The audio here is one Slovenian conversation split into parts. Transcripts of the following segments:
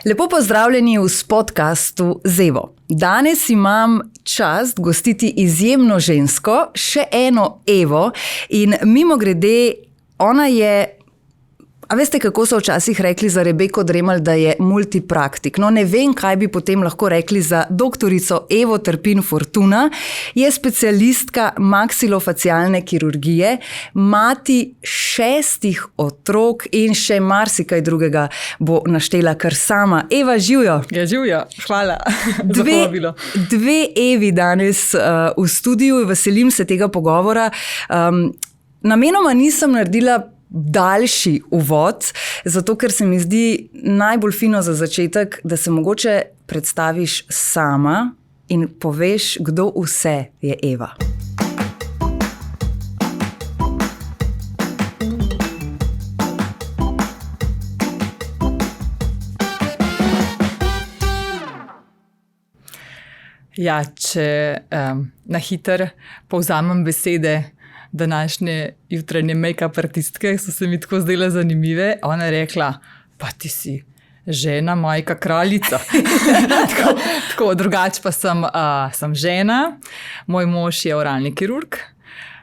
Lepo pozdravljeni v podcastu Zevo. Danes imam čast gostiti izjemno žensko, še eno Evo in mimogrede, ona je, a veste, kako so včasih rekli za Rebeko Dremelj, da je multipraktik. No, ne vem, kaj bi potem lahko rekli za doktorico Evo Trpin Fortuna. Je specialistka maksilofacialne kirurgije, mati 6 otrok in še marsikaj drugega bo naštela kar sama. Eva, živjo. Ja, živjo. Hvala za povabilo. Dve Evi danes v studiu, veselim se tega pogovora. Namenoma nisem naredila daljši uvod, zato ker se mi zdi najbolj fino za začetek, da se mogoče predstaviš sama in poveš, kdo vse je Eva. Ja, če na hiter povzamem besede današnje jutranje make-up artistke, so se mi tako zdele zanimive. Ona je rekla, pa ti si žena, majka, kraljica. tako, drugače pa sem žena, moj mož je oralni kirurg,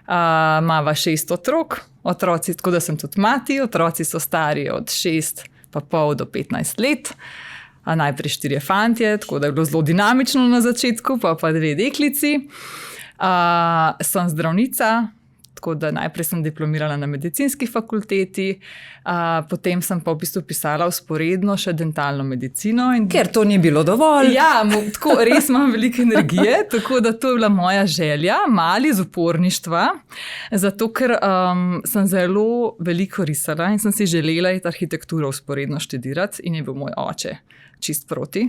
imava 6 otrok, otroci, tako da sem tudi mati, otroci so stari od 6,5 do 15 let. Najprej 4 fantje, tako da je bilo zelo dinamično na začetku, pa 2 deklici. Sem zdravnica, tako da najprej sem diplomirala na medicinski fakulteti, potem sem pa v bistvu pisala vzporedno še dentalno medicino. Ker to ni bilo dovolj. Ja, tako res imam veliko energije, tako da to je bila moja želja, mali iz uporništva, zato ker sem zelo veliko risala in sem si želela iti arhitekturo vzporedno študirati in je bil moj oče čist proti.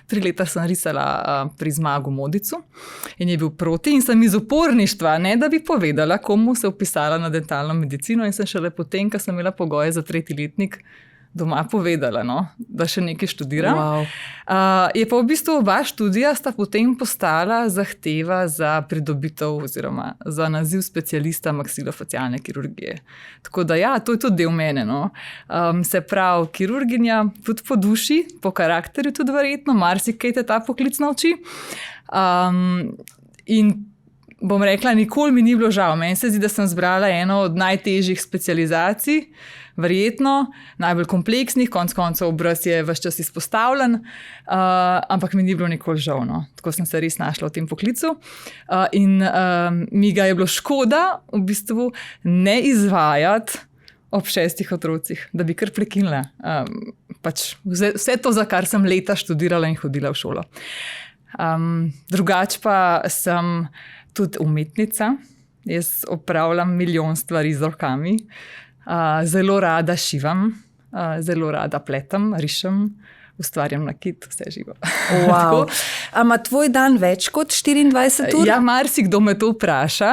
3 leta sem risala pri Zmagu Modicu in je bil proti in sem iz uporništva, ne da bi povedala, komu se vpisala na dentalno medicino in sem šele potem, ko sem imela pogoje za 3. letnik, doma povedala, no, da še nekaj študiram. Wow. Je pa v bistvu oba študija sta potem postala zahteva za pridobitev oziroma za naziv specialista maksilofacialne kirurgije. Tako da ja, to je tudi del mene. No. Se pravi, kirurginja tudi po duši, po karakterju tudi verjetno, marsikaj te ta poklic nauči. In bom rekla, nikoli mi ni bilo žal. Meni se zdi, da sem zbrala eno od najtežjih specializacij, verjetno, najbolj kompleksnih, konec koncev obraz je ves čas izpostavljen, ampak mi ni bilo nikoli žal. No. Tako sem se res našla v tem poklicu in mi ga je bilo škoda v bistvu ne izvajati ob 6 otrocih, da bi kar prekinila. Vse to, za kar sem leta študirala in hodila v šolo. Drugače pa sem tudi umetnica. Jaz opravljam milijon stvari z rokami. Zelo rada šivam, zelo rada pletem, rišem, ustvarjam nakit, vse živo. Wow. Ama tvoj dan več kot 24 ur? Ja, marsikdo me to vpraša.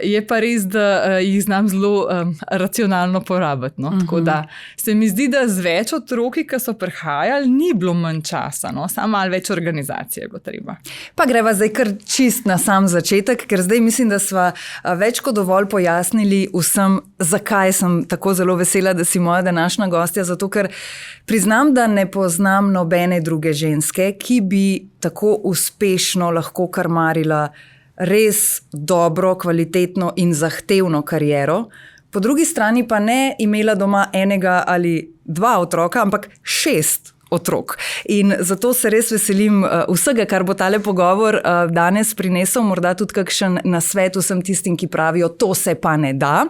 Je pa res, da jih znam zelo racionalno porabiti. No? Tako da se mi zdi, da z več otroki, ki so prihajali, ni bilo manj časa. No? Samo malo več organizacije je bilo treba. Pa greva zdaj kar čist na sam začetek, ker zdaj mislim, da sva več kot dovolj pojasnili vsem, zakaj sem tako zelo vesela, da si moja današnja gostja, zato ker priznam, da ne poznam nobene druge ženske, ki bi tako uspešno lahko karmarila res dobro, kvalitetno in zahtevno kariero. Po drugi strani pa ne imela doma 1 ali 2 otroka, ampak 6 otrok. In zato se res veselim vsega, kar bo tale pogovor danes prinesel, morda tudi kakšen nasvet vsem tistim, ki pravijo, to se pa ne da.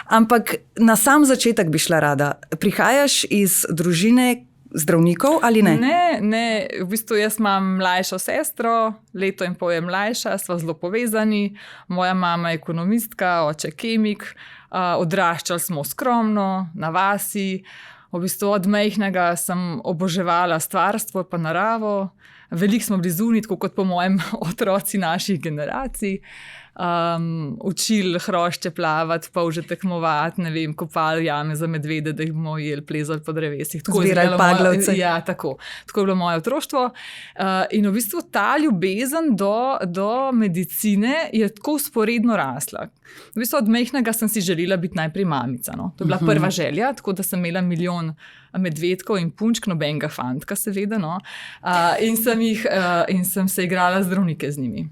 Ampak na sam začetek bi šla rada. Prihajaš iz družine zdravnikov ali ne? Ne. V bistvu jaz imam mlajšo sestro, 1,5 leta je mlajša, sva zelo povezani. Moja mama je ekonomistka, oče kemik. Odraščali smo skromno, na vasi. V bistvu od majhnega sem oboževala stvarstvo pa naravo. Veliko smo bili zunaj, tako kot po mojem otroci naših generacij. učili hrošče plavati, pa že tekmovati, ne vem, kopali jame za medvede, da jih bomo jeli, plezali po drevesih. Zbirali paglavce. Ja, tako je bilo moje otroštvo. In v bistvu ta ljubezen do medicine je tako vzporedno rasla. V bistvu od majhnega sem si želela biti najprej mamica. No? To je bila prva želja, tako da sem imela milijon medvedkov in punčk, nobenega fantka, seveda. No? In sem se igrala zdravnike z njimi.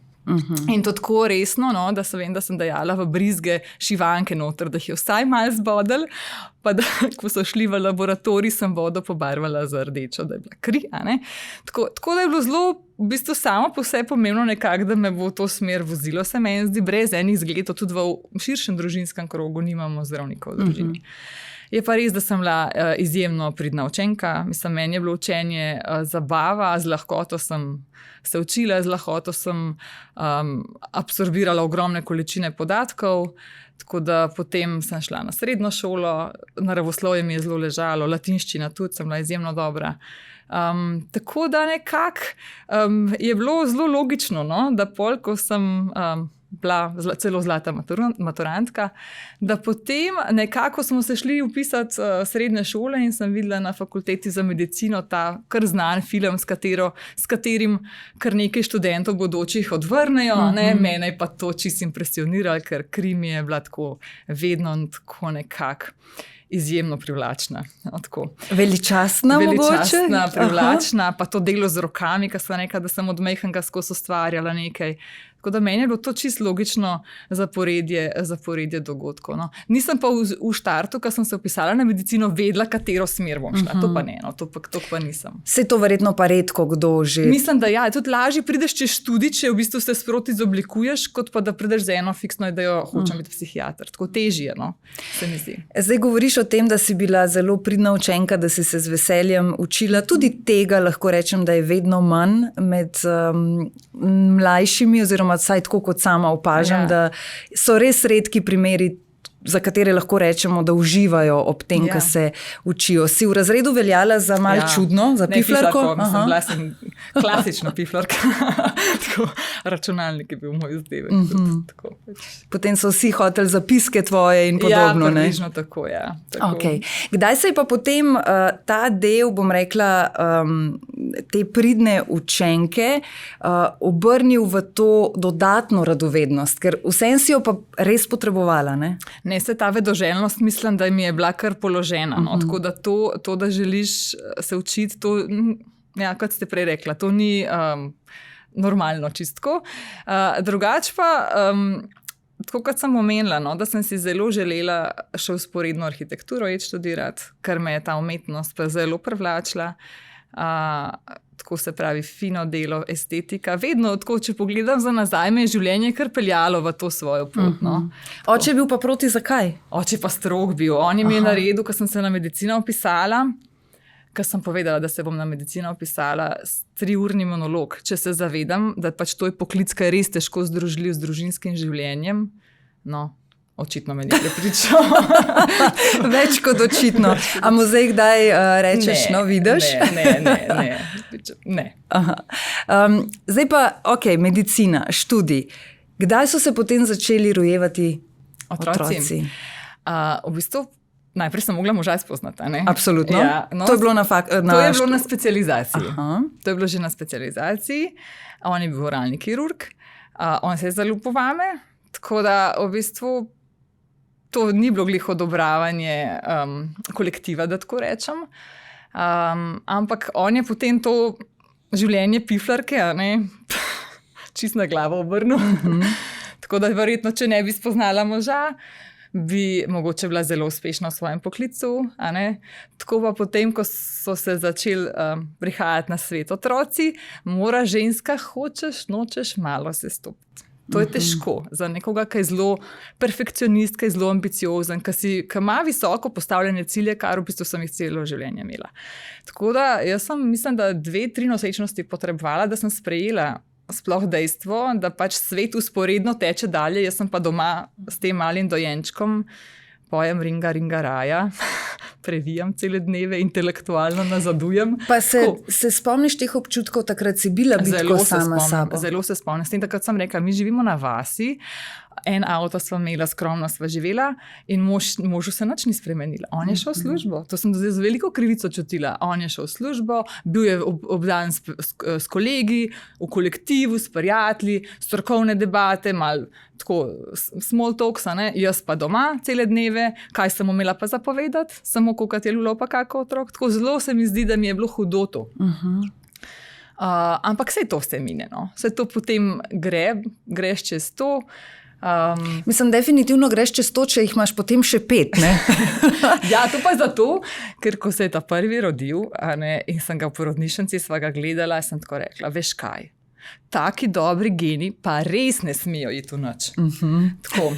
In to tako resno, no, da se vem, da sem dajala v brizge šivanke noter, da jih je vsaj malo zbodel, pa da, ko so šli v laboratorij, sem vodo pobarvala za rdečo, da je bila kri. Tako da je bilo zelo, v bistvu samo po sebi pomembno nekako, da me bo v to smer vozilo, se meni zdi, brez enih zgledov, tudi v širšem družinskem krogu nimamo zdravnikov v družini. Je pa res, da sem bila izjemno pridna učenka. Mislim, meni je bilo učenje zabava, z lahkoto sem se učila, z lahkoto sem absorbirala ogromne količine podatkov, tako da potem sem šla na srednjo šolo, naravoslovje mi je zelo ležalo, latinščina tudi, sem bila izjemno dobra. Tako da nekako je bilo zelo logično, no, da pol, ko sem bila celo zlata maturantka, da potem nekako smo se šli upisati srednje šole in sem videla na fakulteti za medicino ta kar znan film, s katerim kar nekaj študentov bodočih odvrnejo. Mene je pa to čisto impresioniralo, ker kri mi je bila tako vedno tako nekako izjemno privlačna. Veličastna, privlačna, pa to delo z rokami, ker sem rekla, da sem od majhnega skozi ustvarjala nekaj. Tako da meni je bilo to čisto logično zaporedje dogodkov. No. Nisem pa v štartu, ko sem se vpisala na medicino, vedela, katero smer bom šla. To pa ne, no, to pa nisem. Se to verjetno pa redko kdo že. Mislim, da ja, tudi lažje prideš čez študij, če v bistvu se sproti izoblikuješ, kot pa da prideš za eno fiksno idejo, hočem biti psihiater. Tako težje, no, se mi zdi. Zdaj govoriš o tem, da si bila zelo pridna učenka, da si se z veseljem učila. Tudi tega lahko rečem, da je vedno manj med mlajšimi, oziroma vsaj tako kot sama opažam, da so res redki primeri, za katere lahko rečemo, da uživajo ob tem, ko se učijo. Si v razredu veljala za malo čudno, za piflarko? Bila sem klasična piflarka. Računalnik je bil moj zdevek. Potem so vsi hoteli zapiske tvoje in podobno. Ja, približno tako, ja. Okay. Kdaj se je pa potem ta del, bom rekla, te pridne učenke obrnil v to dodatno radovednost? Ker vsem si jo pa res potrebovala, ne? Ne, se ta vedoželjnost, mislim, da mi je bila kar položena. No? Tako da to, da želiš se učiti, to, ja, kot ste prej rekla, to ni normalno čistko. Drugače pa, tako kot sem omenila, no, da sem si zelo želela še vzporedno arhitekturo študirati, ker me je ta umetnost pa zelo privlačila. Tako se pravi, fino delo, estetika. Vedno, tako, če pogledam za nazaj, me je življenje kar peljalo v to svojo pot. No. Oče je bil pa proti, zakaj? Oče pa strog bil. On je mi naredil, ko sem se na medicino vpisala, ko sem povedala, da se bom na medicino vpisala, 3-urni monolog. Če se zavedam, da pač to je poklic, ki je res težko združljiv z družinskim življenjem, no, očitno me ni prepričal. Več kot očitno. A mu zdaj kdaj rečeš, no vidiš? Ne. Zdaj pa, medicina, študij. Kdaj so se potem začeli rojevati otroci? V bistvu, najprej sem mogla moža spoznati. Absolutno. Ja, no, to je bilo na specializaciji. To je bilo že na specializaciji. On je bil oralni kirurg. On se je zaljubil vame. Tako da v bistvu to ni bilo glih odobravanje kolektiva, da tako rečem. Ampak on je potem to življenje piflarke čist na glavo obrnil. Tako da verjetno, če ne bi spoznala moža, bi mogoče bila zelo uspešna v svojem poklicu. Tako pa potem, ko so se začeli prihajati na svet otroci, mora ženska, hočeš, nočeš, malo se stopiti. To je težko za nekoga, ki je zelo perfekcionist, ki je zelo ambiciozen, ki ima visoko postavljene cilje, kar v bistvu sem jih celo življenje imela. Tako da jaz mislim, da 2-3 nosečnosti potrebovala, da sem sprejela sploh dejstvo, da pač svet vzporedno teče dalje, jaz sem pa doma s tem malim dojenčkom pojem Ringa, ringa raja, previjam cele dneve, intelektualno nazadujem. Pa se spomniš teh občutkov, takrat si bila bitko sama s sabo? Zelo se spomnim. S tem, takrat sem rekla, mi živimo na vasi, en avto sva imela, skromno sva živela in možu se nič ni spremenila. On je šel v službo. To sem z veliko krivico čutila. On je šel v službo, bil je obdan s kolegi, v kolektivu, s prijatelji, strokovne debate, malo tako small talks, ne? Jaz pa doma cele dneve, kaj sem imela pa zapovedati, samo koliko je lulo pa kako otrok. Tako zelo se mi zdi, da mi je bilo hudo to. Ampak vse to se mine, no. Vse to potem greš čez to. Mislim, definitivno greš čez to, če jih imaš potem še 5, ne? Ja, to pa zato, ker ko se je ta prvi rodil, in sem ga v porodnišnici sva ga gledala, sem tako rekla, veš kaj, taki dobri geni pa res ne smejo iti v nič. Tako.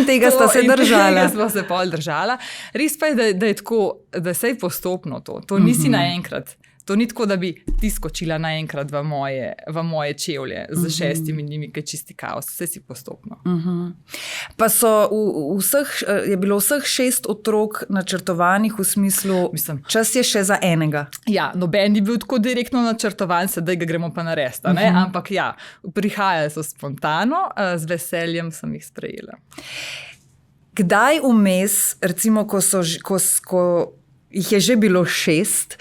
In tega sta se držala. In tega sva se pol držala. Res pa je, da je tako, da se je postopno to. To nisi naenkrat. To ni tako, da bi ti skočila naenkrat v moje čevlje z 6 njimi, ki je čisti kaos. Vse si postopno. Pa je bilo vseh 6 otrok načrtovanih v smislu, čas je še za enega. Ja, noben ni bil tako direktno načrtovan, sedaj ga gremo pa narediti. Ampak ja, prihajali so spontano, z veseljem sem jih sprejela. Kdaj vmes, recimo, ko jih je že bilo 6,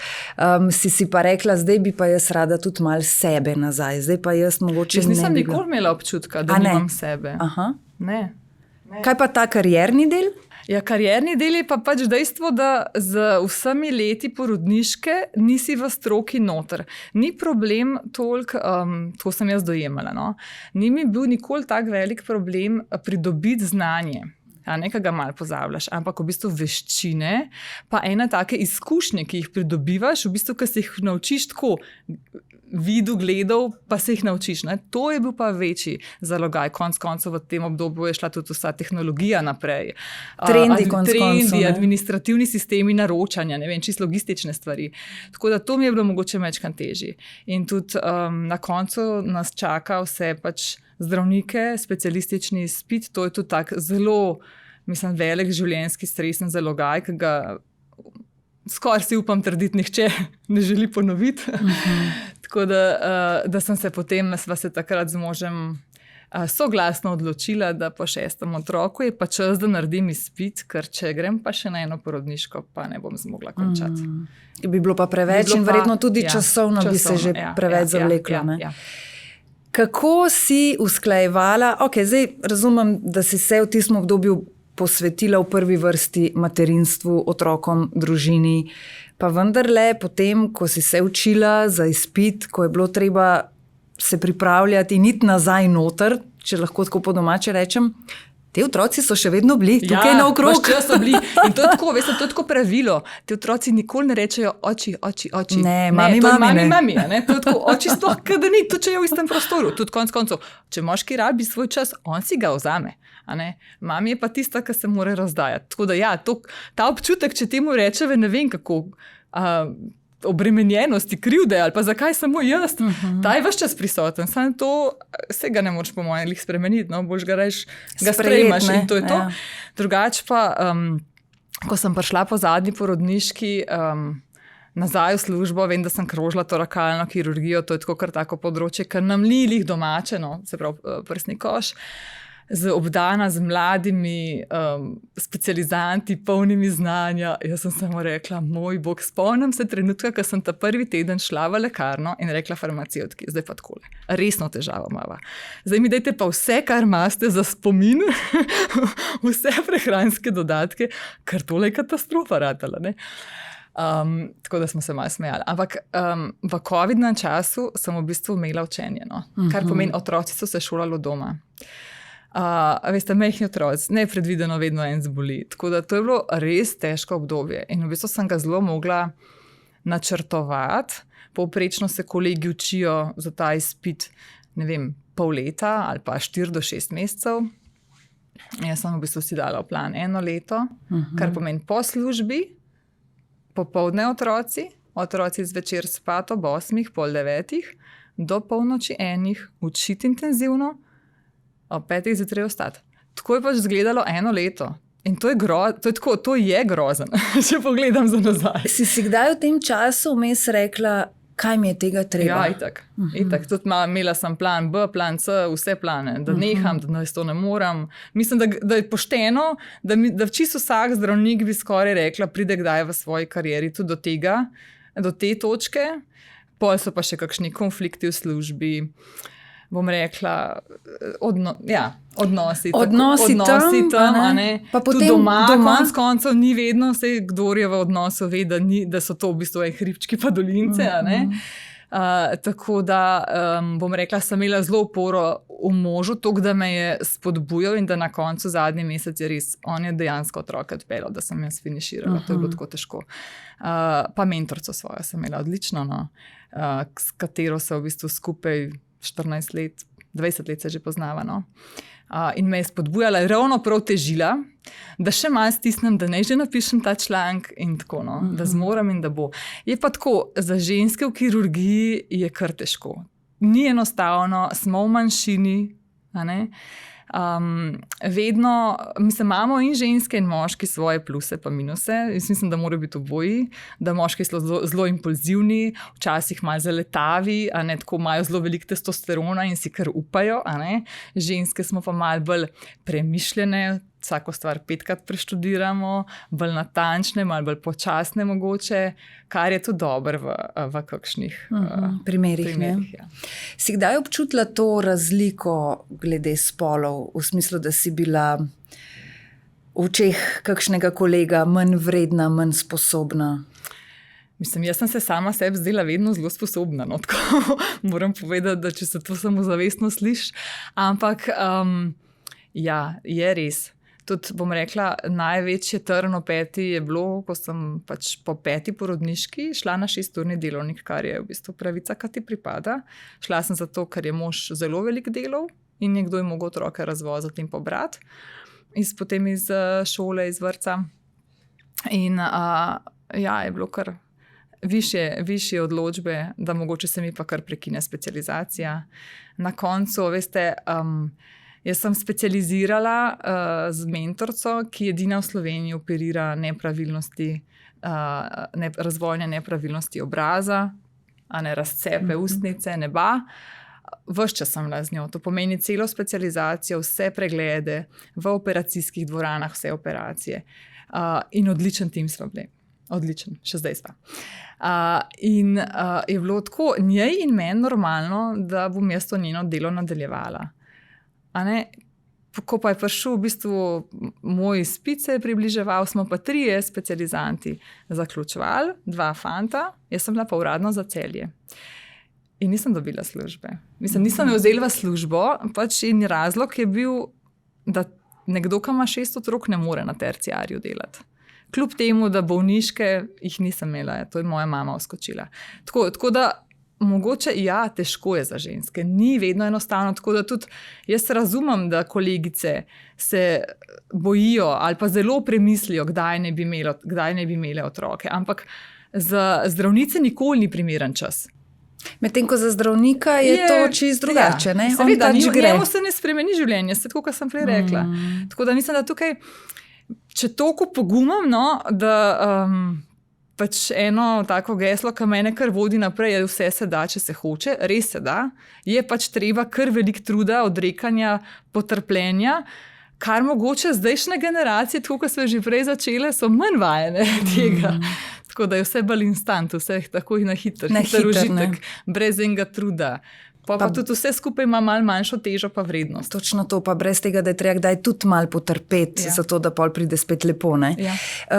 si pa rekla, zdaj bi pa jaz rada tudi malo sebe nazaj. Zdaj pa jaz mogoče jaz nisem nikoli imela občutka, da nimam sebe. Aha. Ne. Kaj pa ta karierni del? Ja, karierni del je pa pač dejstvo, da z vsemi leti porodniške nisi v stroki noter. Ni problem toliko, to sem jaz dojemala, no. Ni mi bil nikoli tak velik problem pridobiti znanje. Nekaj ga malo pozabljaš, ampak v bistvu veščine, pa ena take izkušnje, ki jih pridobivaš, v bistvu, ki se jih naučiš tako, vidu, gledal, pa se jih naučiš. Ne? To je bil pa večji zalogaj. Konec koncev v tem obdobju je šla tudi vsa tehnologija naprej. Trendi, administrativni sistemi naročanja, ne vem, čisto logistične stvari. Tako da to mi je bilo mogoče večkrat težje. In tudi na koncu nas čaka vse pač zdravnike, specialistični izpit, to je tudi tak zelo, mislim, velik življenjski stresen zalogaj, ki ga skoraj si upam trditi, nihče ne želi ponoviti. Tako da sem se potem, sva se takrat z možem soglasno odločila, da po 6. otroku je pa čas, da naredim izpit, ker če grem pa še na eno porodniško, pa ne bom zmogla končati. Bi bilo pa preveč in verjetno tudi časovno bi se že preveč zavleklo. Ja. Kako si usklajevala, zdaj razumem, da si se v tistem obdobju posvetila v prvi vrsti materinstvu, otrokom, družini, pa vendarle potem, ko si se učila za izpit, ko je bilo treba se pripravljati in iti nazaj noter, če lahko tako po domače rečem, te otroci so še vedno bili tukaj naokrog. Ja, so bili. In to je tako, veste, to je tako pravilo. Te otroci nikoli ne rečejo oči. Ne, mami. Ne? To je tako, oči sploh, kada ni, to če je v istem prostoru. Tudi konec koncev, če moški rabi svoj čas, on si ga vzame. Mami je pa tista, ki se mora razdajati. Tako da ja, ta občutek, če temu rečeve, ne vem kako, obremenjenosti, krivde ali pa zakaj samo jaz, ta je ves čas prisoten. Samo to, vse ga ne moreš po mojem lih spremeniti, no, boš ga sprejmaš in to je to. Drugače pa, ko sem prišla po zadnji porodniški nazaj v službo, vem, da sem krožila torakalno kirurgijo, to je tako kar tako področje, ker nam ni lih domače, no, se pravi prsni koš, obdana z mladimi specializanti, polnimi znanja. Jaz sem samo rekla, moj bog, spomnim se trenutka, ko sem ta prvi teden šla v lekarno in rekla farmacevtki, zdaj pa takole, resno težavo imava. Zdaj mi dajte pa vse, kar imate za spomin, vse prehranske dodatke, ker tole je katastrofa ratala, ne? Tako da smo se malo smejali. Ampak v COVID-nem času sem v bistvu imela učenje, no? Kar pomeni, otroci so se šolali doma. Veste, majhni otroci, nepredvideno vedno en zboli. Tako da to je bilo res težko obdobje. In v bistvu sem ga zelo mogla načrtovati. Povprečno se kolegi učijo za ta izpit, ne vem, pol leta ali pa 4 do 6 mesecev. Jaz sem v bistvu si dala v plan 1 leto, kar pomeni po službi, popoldne otroci zvečer spat ob 8, pol 9, do polnoči 1, učiti intenzivno, ob 5 zjutraj ostati. Tako je pač izgledalo 1 leto. In to je grozen, če pogledam za nazaj. Si kdaj v tem času vmes rekla, kaj mi je tega treba? Ja, itak. Tudi imela sem plan B, plan C, vse plane, da neham, da to ne moram. Mislim, da je pošteno, da čisto vsak zdravnik bi skoraj rekla, pride kdaj v svoji karieri tudi do tega, do te točke. Pol so pa še kakšni konflikti v službi. Bom rekla, odnosi tam, a ne. Pa tudi doma. Konec koncev ni vedno, kdo je v odnosu, ve, da so to v bistvu hribčki pa dolince, a ne. Tako da, bom rekla, sem imela zelo oporo v možu, toliko, da me je spodbujal in da na koncu zadnji mesec je res, on je dejansko otroke odpeljal, da sem jaz finiširala. To je bilo tako težko. Pa mentorico svojo sem imela odlično, no, s katero se v bistvu skupaj 14 let, 20 let se že poznava, no. In me je spodbujala, ravno prav težila, da še malo stisnem, da ne že napišem ta članek in tako, no, da zmorem in da bo. Je pa tako, za ženske v kirurgiji je kar težko. Ni enostavno, smo v manjšini, a ne. Vedno, mislim, imamo in ženske in moški svoje pluse pa minuse. Jaz mislim, da morajo biti oboji, da moški so zelo impulzivni, včasih malo zaletavi, a ne, tako imajo zelo veliko testosterona in si kar upajo, a ne. Ženske smo pa malo bolj premišljene, vsako stvar 5-krat preštudiramo, bolj natančne, malo bolj počasne mogoče, kar je tudi dobro v kakšnih primerih. Ja. Si kdaj občutila to razliko glede spolov, v smislu, da si bila v očeh kakšnega kolega manj vredna, manj sposobna? Mislim, jaz sem se sama sebi zdela vedno zelo sposobna, no, tako moram povedati, da če se to samozavestno sliši, ampak ja, je res. Tudi, bom rekla, največje trn v peti je bilo, ko sem pač po 5. porodniški šla na 6-urni delovnik, kar je v bistvu pravica, ki ti pripada. Šla sem zato, ker je mož zelo velik delov in nekdo je mogel otroke razvoziti in pobrati. Potem iz šole, iz vrtca. In ja, je bilo kar višje odločbe, da mogoče se mi pa kar prekine specializacija. Na koncu, veste, jaz sem specializirala z mentorico, ki edina v Sloveniji operira nepravilnosti, razvojne nepravilnosti obraza, a ne razcepe ustnice, neba. Ves čas sem bila z njo. To pomeni celo specializacijo, vse preglede v operacijskih dvoranah, vse operacije. In odličen tim smo bili. Odličen, še zdaj sva. In je bilo tako njej in meni normalno, da bom jaz to njeno delo nadaljevala. Ko pa je prišel v bistvu moj izpit, se je približeval, smo pa 3 specializanti zaključevali, 2 fanta, jaz sem bila pa uradno za Celje. In nisem dobila službe. Mislim, nisem jo vzela v službo, pač in razlog je bil, da nekdo, ki ima 6 otrok, ne more na terciarju delati. Kljub temu, da bolniške jih nisem imela, to je moja mama vskočila. Tako da mogoče, ja, težko je za ženske, ni vedno enostavno, tako da tudi jaz razumem, da kolegice se bojijo ali pa zelo premislijo, kdaj ne bi imele otroke, ampak za zdravnice nikoli ni primeren čas. Medtem ko za zdravnika je to čisto drugače, ne? Seveda, njemu se ne spremeni življenje, tako kot sem prej rekla. Tako da mislim, da tukaj, če toliko pogumam, no, da pač eno tako geslo, ki mene kar vodi naprej, je vse se da, če se hoče, res se da, je pač treba kar veliko truda, odrekanja, potrpljenja, kar mogoče zdajšnje generacije, tako kot smo že prej začele, so manj vajene tega. Tako da je vse bolj instant, vse takoj na hiter užitek, brez enega truda. Pa tudi vse skupaj ima malo manjšo težo pa vrednost. Točno to, pa brez tega, da je treba kdaj tudi malo potrpeti, zato da pol pride spet lepo, ne? Ja.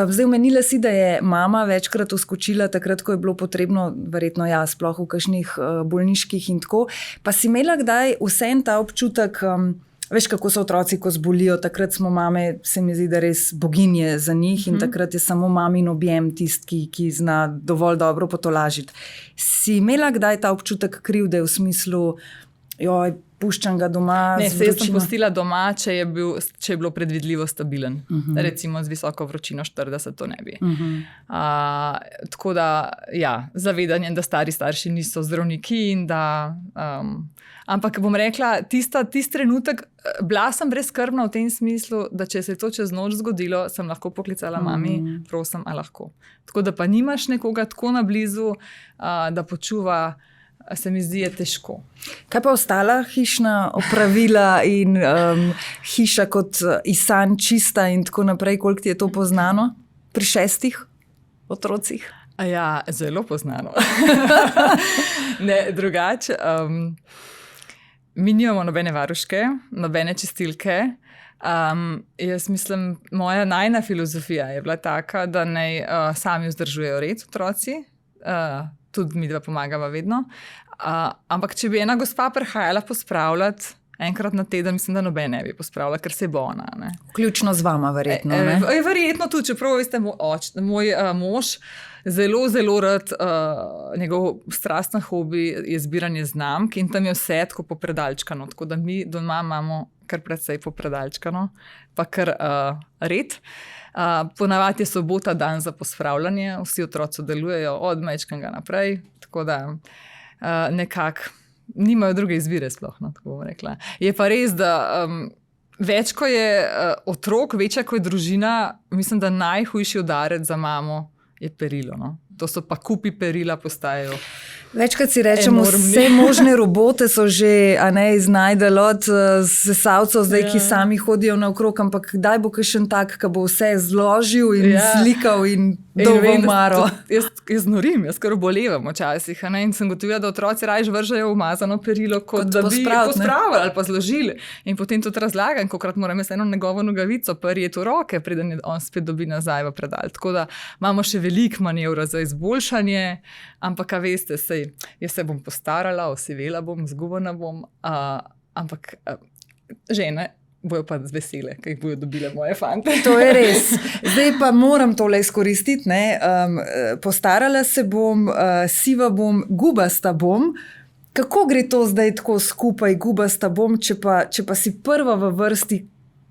Zdaj omenila si, da je mama večkrat vskočila takrat, ko je bilo potrebno, verjetno ja, sploh v kakšnih bolniških in tako. Pa si imela kdaj vsem ta občutek, veš, kako so otroci, ko zbolijo, takrat smo mame, se mi zdi, da res boginje za njih in takrat je samo mamin objem tisti, ki zna dovolj dobro potolažiti. Si imela kdaj ta občutek krivde v smislu, joj, puščam ga doma. Ne, se sem pustila doma, če je bilo predvidljivo stabilen. Recimo z visoko vročino 40, to ne bi. Tako da, ja, zavedanje, da stari starši niso zdravniki in da... ampak bom rekla, tisti trenutek, bila sem brezskrbna v tem smislu, da če se je to čez noč zgodilo, sem lahko poklicala mami, prosim, a lahko. Tako da pa nimaš nekoga tako na blizu, da počuva, se mi zdi, je težko. Kaj pa ostala hišna opravila in hiša kot isan čista in tako naprej, koliko ti je to poznano pri 6 otrocih? Ja, zelo poznano. Ne, drugače. Mi nimamo nobene varuške, nobene čistilke. Jaz mislim, moja najna filozofija je bila taka, da naj sami vzdržujejo red otroci, tudi mi dva pomagava vedno. Ampak če bi ena gospa prihajala pospravljati enkrat na teden, mislim, da nobene bi pospravila, ker se bo ona. Ne? Vključno z vama, verjetno. Verjetno tudi, čeprav veste, moj mož zelo, zelo rad, njegov strasten hobi je zbiranje znamk in tam je vse tako popredalčkano. Tako da mi doma imamo kar precej popredalčkano, pa kar red. Ponavadi je sobota dan za pospravljanje, vsi otroci delujejo od majčkega naprej, tako da nekako nimajo druge izbire sploh, no, tako bom rekla. Je pa res, da več, ko je otrok, večja, ko je družina, mislim, da najhujši udarec za mamo je perilo, no. To so pa kupi perila postajajo. Večkrat si rečemo, vse možne robote so že, a ne, iznajdali od sesalcev, zdaj, ki sami hodijo naokrog, ampak kdaj bo kakšen tak, ki bo vse zložil in slikal in dolgo maro. Jaz norim, jaz kar obolevam včasih, in sem gotovila, da otroci raje vržajo umazano perilo, kot da bi pospravili ali pa zložili. In potem tudi razlagam, kokrat moram jaz eno njegovo nogavico prijeti v roke, preden on spet dobi nazaj v predal. Tako da imamo še veliko manevra za izboljšanje, ampak, a veste, jaz se bom postarala, osivela bom, zgubana bom, ampak žene bojo pa vesele, ker jih bojo dobile moje fante. To je res. Zdaj pa moram tole izkoristiti, ne. Postarala se bom, siva bom, gubasta bom. Kako gre to zdaj tako skupaj, gubasta bom, če pa si prva v vrsti,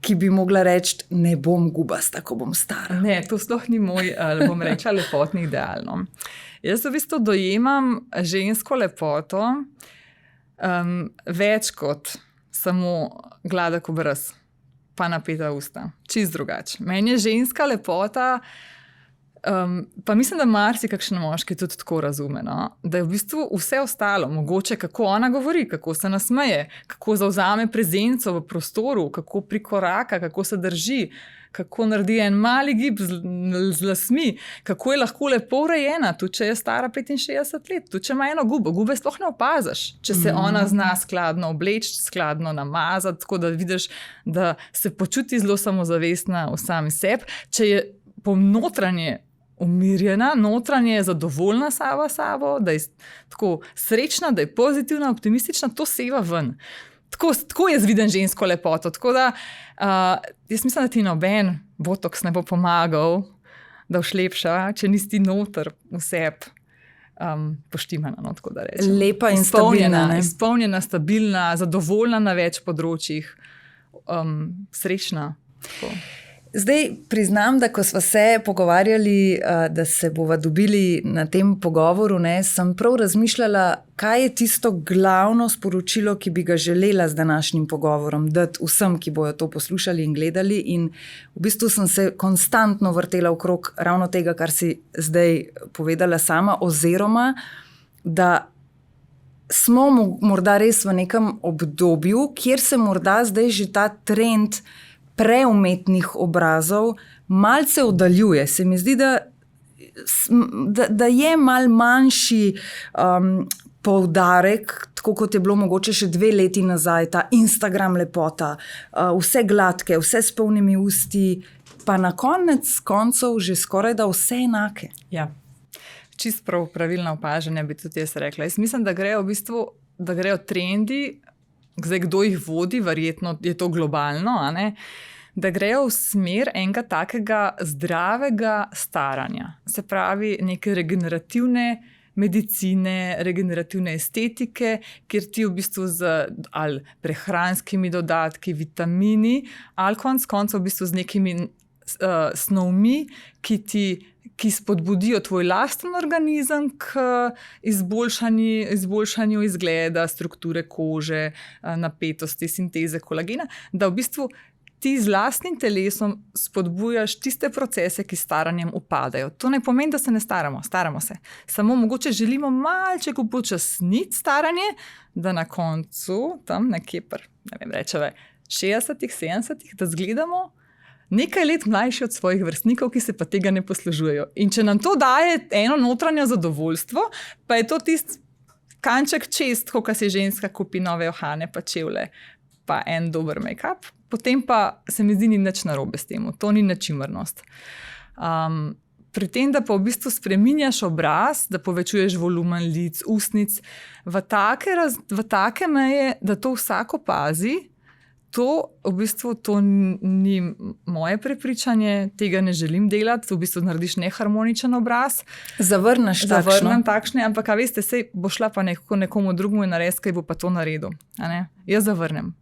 ki bi mogla reči, ne bom gubasta, ko bom stara? Ne, to sploh ni moj, bom rekla, lepotni ideal. No. Jaz v bistvu dojemam žensko lepoto več kot samo gladek obraz, pa napeta usta. Čist drugače. Meni je ženska lepota, pa mislim, da marsikakšen moški tudi tako razume, no? Da je v bistvu vse ostalo, mogoče kako ona govori, kako se nasmeje, kako zavzame prezenco v prostoru, kako prikoraka, kako se drži, kako naredi en mali gib z lasmi, kako je lahko lepo urejena, tudi če je stara 65 let, tudi če ima eno gubo. Gube sploh ne opaziš, če se ona zna skladno obleči, skladno namazati, tako da vidiš, da se počuti zelo samozavestna v sami sebi. Če je po notranje umirjena, notranje je zadovoljna sama sabo, da je tako srečna, da je pozitivna, optimistična, to seva ven. Tako jaz vidim žensko lepoto. Tako da jaz mislim, da ti noben botoks ne bo pomagal, da všlepša, če nisi noter v sebi poštimana, no, tako da rečem. Lepa in stabilna. Izpolnjena, stabilna, zadovoljna na več področjih, srečna. Tako. Zdaj priznam, da ko sva se pogovarjali, da se bova dobili na tem pogovoru, ne, sem prav razmišljala, kaj je tisto glavno sporočilo, ki bi ga želela z današnjim pogovorom dati vsem, ki bojo to poslušali in gledali, in v bistvu sem se konstantno vrtela okrog ravno tega, kar si zdaj povedala sama, oziroma da smo morda res v nekem obdobju, kjer se morda zdaj že ta trend preumetnih obrazov malce oddaljuje. Se mi zdi, da je mal manjši poudarek, tako kot je bilo mogoče še 2 leti nazaj, ta Instagram lepota, vse gladke, vse s polnimi usti, pa na konec koncev že skoraj da vse enake. Ja, čist pravilno opažanje bi tudi jaz rekla. Jaz mislim, da grejo v bistvu, da grejo trendi, zdaj kdo jih vodi, verjetno je to globalno, a ne? Da grejo v smer enega takega zdravega staranja. Se pravi, neke regenerativne medicine, regenerativne estetike, kjer ti v bistvu z ali prehranskimi dodatki, vitamini, ali konec koncev v bistvu z nekimi snovmi, ki spodbudijo tvoj lasten organizem k izboljšanju izgleda, strukture kože, napetosti, sinteze kolagena, da v bistvu ti z lastnim telesom spodbujaš tiste procese, ki s staranjem upadajo. To ne pomeni, da se ne staramo se. Samo mogoče želimo malček upočasniti staranje, da na koncu, tam nekje rečeva 60-ih, 70-ih, da izgledamo nekaj let mlajši od svojih vrstnikov, ki se pa tega ne poslužujejo. In če nam to daje eno notranje zadovoljstvo, pa je to tisti kanček čez, ko si ženska kupi nove ohane, pa čevlje, pa en dober make-up, potem pa se mi zdi ni nič narobe s tem, to ni nečimrnost. Pri tem, da pa v bistvu spreminjaš obraz, da povečuješ volumen lic, ustnic, v take meje, da to vsak opazi, to v bistvu to ni moje prepričanje, tega ne želim delati, v bistvu narediš neharmoničen obraz. Zavrnem takšne, ampak a veste, sej bo šla pa nekomu drugemu in narediti, kaj bo pa to naredil. Jaz zavrnem.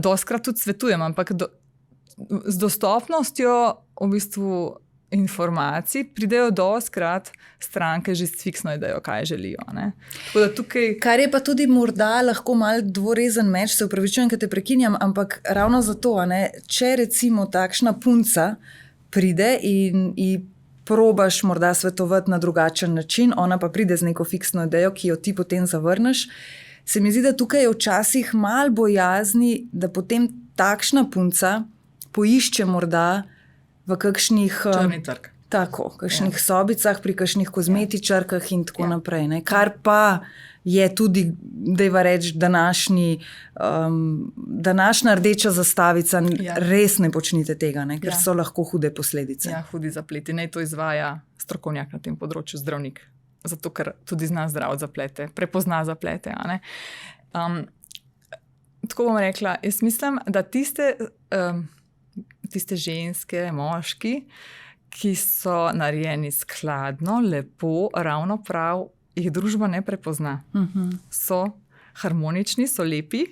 Doskrat tudi svetujem, ampak z dostopnostjo v bistvu informacij pridejo doskrat stranke že s fiksno idejo, kaj želijo. Tako da tukaj... Kar je pa tudi morda lahko mal dvorezen meč, se upravičujem, ker te prekinjam, ampak ravno zato, če recimo takšna punca pride in probaš morda svetovati na drugačen način, ona pa pride z neko fiksno idejo, ki jo ti potem zavrneš, se mi zdi, da tukaj je včasih malo bojazni, da potem takšna punca poišče morda v kakšnih črni trg. Tako, kakšnih sobicah, pri kakšnih kozmetičarkah in tako naprej. Kar pa je tudi, dajva reči, današnja rdeča zastavica, res ne počnite tega, ker so lahko hude posledice. Ja, hudi zapleti. Naj to izvaja strokovnjak na tem področju, zdravnik. Zato, ker tudi zna zdraviti zaplete, prepozna zaplete. Tako bom rekla, jaz mislim, da tiste ženske, moški, ki so narejeni skladno, lepo, ravno prav, jih družba ne prepozna. So harmonični, so lepi,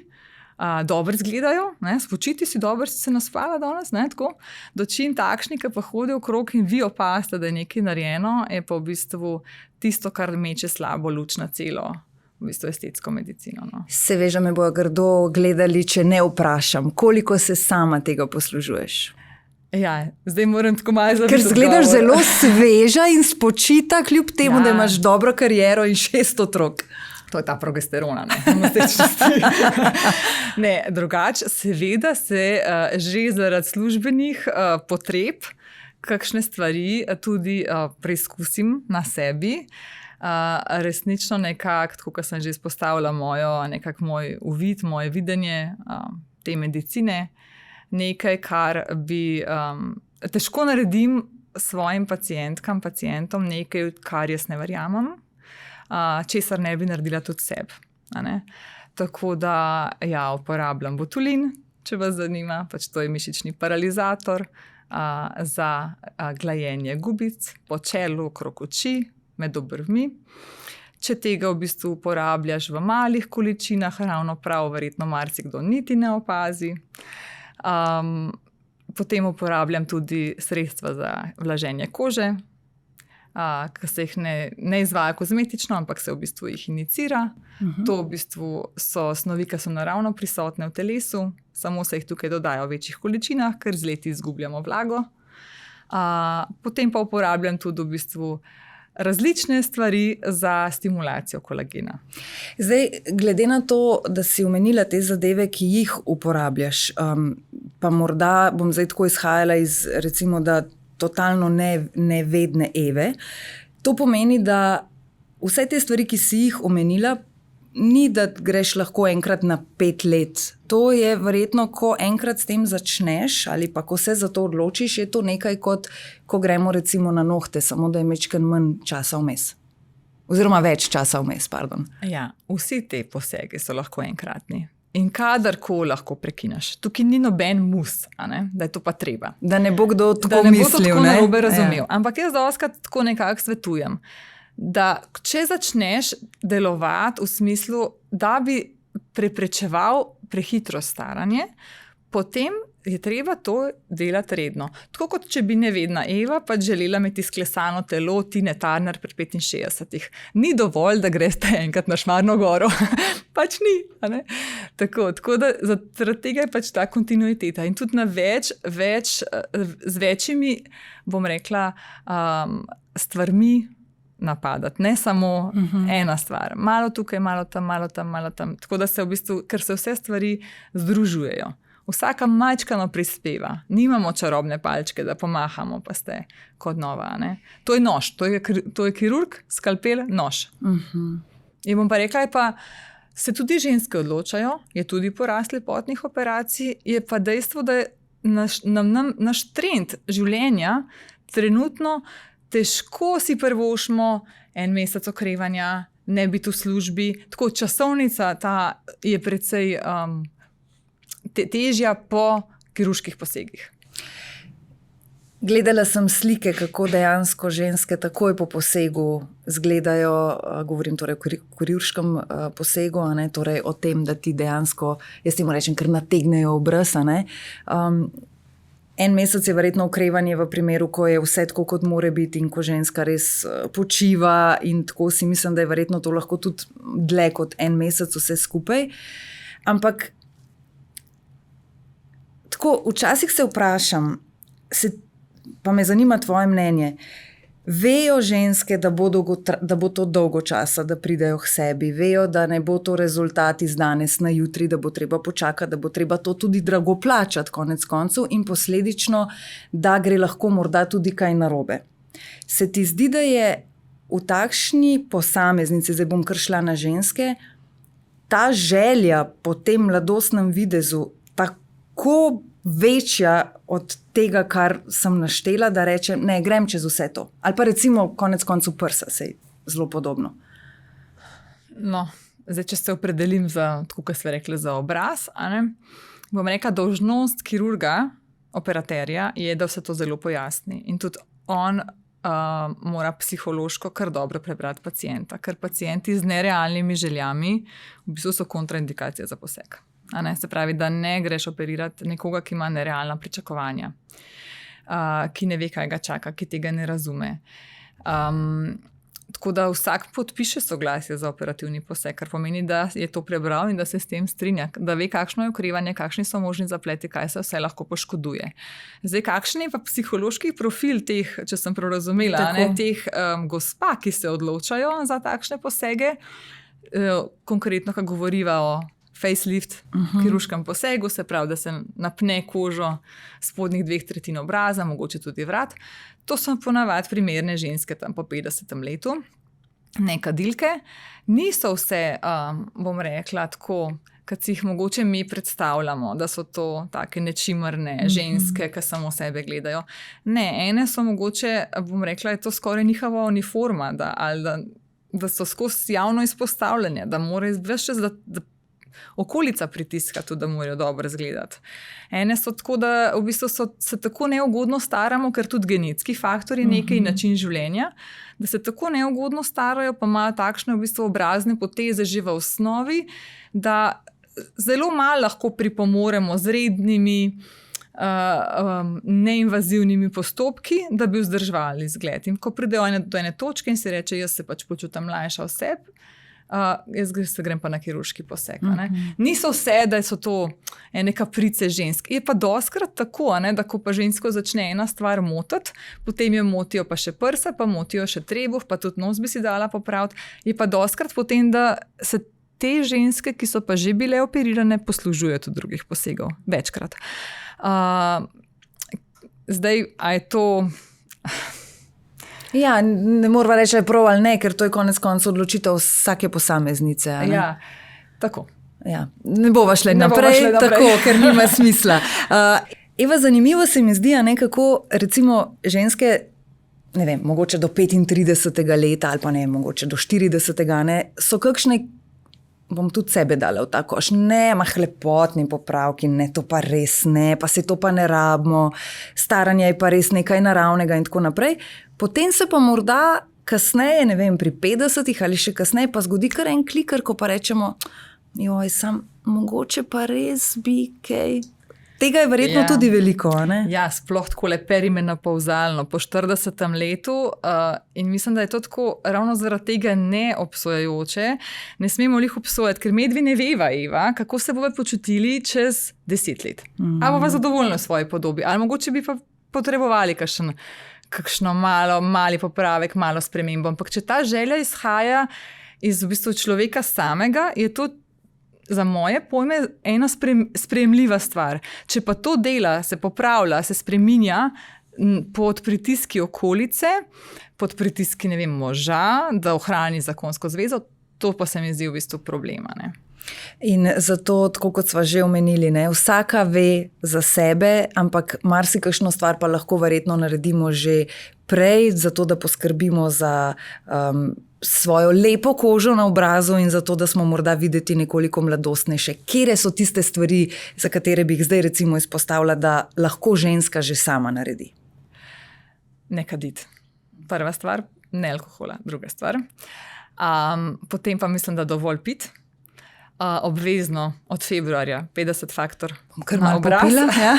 dobro izgledajo, spočiti si dobro, si se naspala danes, tako. Dočim takšni, ki pa hodijo okrog in vi opazite, da je nekaj narejeno, je pa v bistvu tisto, kar meče slabo luč na celo v bistvu estetsko medicino. Se veže, me bojo grdo gledali, če ne vprašam, koliko se sama tega poslužuješ? Ja, zdaj moram tako malo zaviti. Ker izgledaš zelo sveža in spočita, kljub temu, da imaš dobro kariero in 6 otrok. To je ta progesterona, ne, drugače, seveda se že zaradi službenih potreb kakšne stvari tudi preizkusim na sebi. Resnično nekako, tako kot sem že izpostavila moj uvid, moje videnje te medicine, nekaj, kar bi težko naredim svojim pacientom, nekaj, kar jaz ne verjamem, česar ne bi naredila tudi sebi. Tako da uporabljam botulin, če vas zanima, pač to je mišični paralizator za glajenje gubic po čelu, okrog oči, med obrvmi. Če tega v bistvu uporabljaš v malih količinah, ravno prav, verjetno marsikdo niti ne opazi. Potem uporabljam tudi sredstva za vlaženje kože, ki se jih ne izvaja kozmetično, ampak se v bistvu jih inicira. To v bistvu so snovi, ki so naravno prisotne v telesu, samo se jih tukaj dodajo v večjih količinah, ker z leti izgubljamo vlago. Potem pa uporabljam tudi v bistvu različne stvari za stimulacijo kolagena. Zdaj, glede na to, da si omenila te zadeve, ki jih uporabljaš, pa morda bom zdaj tako izhajala iz, recimo, da totalno nevedne Eve, to pomeni, da vse te stvari, ki si jih omenila, ni, da greš lahko enkrat na 5 let. To je verjetno, ko enkrat s tem začneš ali pa ko se za to odločiš, je to nekaj kot, ko gremo recimo na nohte, samo da je majčkeno manj časa vmes. Oziroma več časa vmes, pardon. Ja, vsi te posegi so lahko enkratni. In kadarkoli lahko prekineš. Tukaj ni noben mus, da je to pa treba. Da ne bo kdo tako mislil. Da ne bo to tako narobe razumel. Ampak jaz dostikrat tako nekako svetujem. da če začneš delovati v smislu, da bi preprečeval prehitro staranje, potem je treba to delati redno. Tako kot če bi nevedna Eva pač želela imeti sklesano telo Tine Turner pri 65. Ni dovolj, da greš enkrat na Šmarno goro. Pač ni. Tako da zaradi tega je pač ta kontinuiteta. In tudi na z večjimi, bom rekla, stvarmi napadati. Ne samo ena stvar. Malo tukaj, malo tam, malo tam, malo tam. Tako da se v bistvu, ker se vse stvari združujejo. Vsaka majčkano prispeva. Nimamo čarobne palčke, da pomahamo, pa ste kot nova. Ne? To je nož, to je kirurg, skalpel, nož. In bom pa rekla, se tudi ženske odločajo, je tudi porast lepotnih operacij, je pa dejstvo, da je naš trend življenja trenutno težko si prvošmo 1 mesec okrevanja, ne biti v službi. Tako časovnica ta je precej težja po kirurških posegih. Gledala sem slike, kako dejansko ženske takoj po posegu izgledajo, govorim torej o kirurškem posegu, torej o tem, da ti dejansko, jaz temu rečem, kar nategnejo obraz. 1 mesec je verjetno okrevanje v primeru, ko je vse tako, kot mora biti in ko ženska res počiva in tako si mislim, da je verjetno to lahko tudi dlje kot 1 mesec vse skupaj. Ampak tako, včasih se vprašam, pa me zanima tvoje mnenje, vejo ženske, da bo to dolgo časa, da pridejo k sebi, vejo, da ne bo to rezultat iz danes na jutri, da bo treba počakati, da bo treba to tudi drago plačati konec koncev in posledično, da gre lahko morda tudi kaj narobe. Se ti zdi, da je v takšni posameznici, zdaj bom kar šla na ženske, ta želja po tem mladostnem videzu tako večja od tega, kar sem naštela, da rečem, ne, grem čez vse to. Ali pa recimo konec koncu prsa, sej zelo podobno. No, zdaj, če se opredelim za, tako kot ste rekli, za obraz, bom rekla, dolžnost kirurga, operaterja, je, da vse to zelo pojasni. In tudi on mora psihološko kar dobro prebrati pacienta, ker pacienti z nerealnimi željami v bistvu so kontraindikacija za poseg. Se pravi, da ne greš operirati nekoga, ki ima nerealna pričakovanja, ki ne ve, kaj ga čaka, ki tega ne razume. Tako da vsak podpiše soglasje za operativni poseg, kar pomeni, da je to prebral in da se s tem strinja, da ve, kakšno je okrevanje, kakšni so možni zapleti, kaj se vse lahko poškoduje. Zdaj, kakšen je pa psihološki profil teh, če sem prav razumela, teh gospa, ki se odločajo za takšne posege, konkretno, ko govoriva o facelift, kirurškem posegu, se pravi, da se napne kožo spodnjih 2/3 obraza, mogoče tudi vrat. To so ponavadi primerne ženske tam po 50. letu, ne kadilke. Niso vse, bom rekla, tako, kad si jih mogoče mi predstavljamo, da so to take nečimrne ženske, ki samo sebe gledajo. Ne, ene so mogoče, bom rekla, je to skoraj njihova uniforma, da so skozi javno izpostavljanje, da morajo več čas, da okolica pritiska tudi, da morajo dobro izgledati. Ene so tako, da v bistvu se tako neugodno staramo, ker tudi genetski faktor je nekaj način življenja, da se tako neugodno starajo, pa imajo takšne v bistvu obrazne poteze že v osnovi, da zelo malo lahko pripomoremo z rednimi neinvazivnimi postopki, da bi vzdrževali izgled. In ko pridejo do ene točke in si reče, jaz se pač počutim mlajša oseb, jaz se grem pa na kirurški poseg. Niso vse, da so to ene kaprice žensk. Je pa dostkrat tako, da ko pa žensko začne ena stvar motiti, potem jo motijo pa še prsa, pa motijo še trebuh, pa tudi nos bi si dala popraviti. Je pa dostkrat potem, da se te ženske, ki so pa že bile operirane, poslužujejo tudi drugih posegov. Večkrat. Zdaj, a je to... Ja, ne moramo reči, da je prav ali ne, ker to je konec koncev odločitev vsake posameznice. Ja, tako. Ja, ne bova šle naprej, tako, ker nima smisla. Eva, zanimivo se mi zdi, kako recimo ženske, ne vem, mogoče do 35. leta ali pa ne, mogoče do 40. ne, so kakšne, bom tudi sebe dala v ta koš, ne, lepotni popravki, ne, to pa res ne, pa se to pa ne rabimo, staranje je pa res nekaj naravnega in tako naprej. Potem se pa morda kasneje, ne vem, pri 50 ali še kasneje, pa zgodi kar en kliker, ko pa rečemo, joj, mogoče pa res bi kaj. Tega je verjetno tudi veliko, ne? Ja, sploh tako perimenopauzalno, po 40. letu in mislim, da je to tako ravno zaradi tega neobsojajoče. Ne smemo jih obsojati, ker medvi ne veva, Eva, kako se bomo počutili čez 10 let. Ali bova zadovoljna v svoji podobi, ali mogoče bi pa potrebovali kakšno mali popravek, malo spremembo. Ampak če ta želja izhaja iz v bistvu človeka samega, je to za moje pojme ena sprejemljiva stvar. Če pa to dela, se popravlja, se spreminja pod pritiski okolice, pod pritiski, ne vem, moža, da ohrani zakonsko zvezo, to pa se mi zdi v bistvu problema, ne. In zato, tako kot sva že omenili, ne, vsaka ve za sebe, ampak marsikakšno stvar pa lahko verjetno naredimo že prej, zato da poskrbimo za svojo lepo kožo na obrazu in zato, da smo morda videti nekoliko mladostnejše. Kere so tiste stvari, za katere bi jih zdaj recimo izpostavila, da lahko ženska že sama naredi? Ne kaditi. Prva stvar, ne alkohola, druga stvar. Potem pa mislim, da dovolj piti. Obvezno od februarja 50 faktor na obraz. Popila, ja.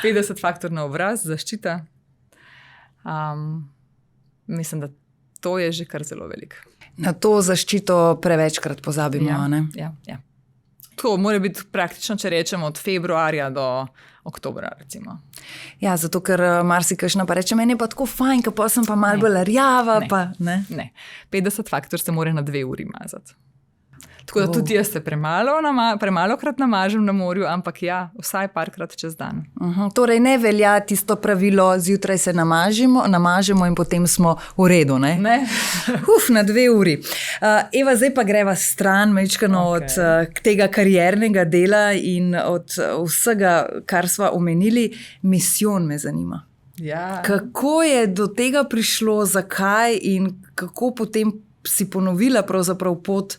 50 faktor na obraz, zaščita. Mislim, da to je že kar zelo veliko. Na to zaščito prevečkrat pozabimo, ne? Ja. To mora biti praktično, če rečemo, od februarja do oktobra, recimo. Ja, zato ker marsikakšna pa reče, meni je pa tako fajn, ker pa sem pa malo bolj rjava, pa ne. Ne, 50 faktor se mora na 2 uri mazati. Tako da tudi jaz se premalokrat namažem na morju, ampak ja, vsaj parkrat čez dan. Torej ne velja tisto pravilo, zjutraj se namažemo in potem smo v redu, ne? Ne. Na 2 uri. Eva, zdaj pa greva stran majčkano od tega kariernega dela in od vsega, kar sva omenili. Misijon me zanima. Ja. Kako je do tega prišlo, zakaj in kako potem si ponovila pravzaprav pot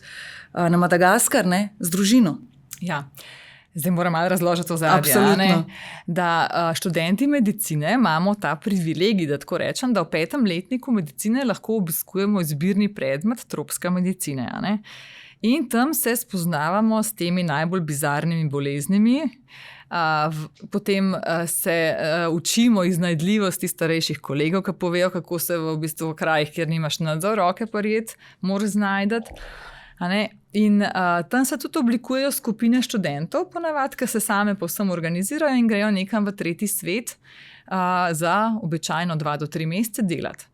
na Madagaskar, ne, z družino? Ja, zdaj moram malo razložiti ozadje. Absolutno. Da študenti medicine imamo ta privilegij, da tako rečem, da v 5. letniku medicine lahko obiskujemo izbirni predmet tropska medicina. Ne? In tam se spoznavamo s temi najbolj bizarnimi boleznimi. Potem se učimo iznajdljivosti starejših kolegov, ki povejo, kako se v bistvu v krajih, kjer nimaš nadzor, roke parijet, moraš znajdati. In tam se tudi oblikujejo skupine študentov, ponavadi, ki se same povsem organizirajo in grejo nekam v tretji svet za običajno 2 do 3 mesece delati.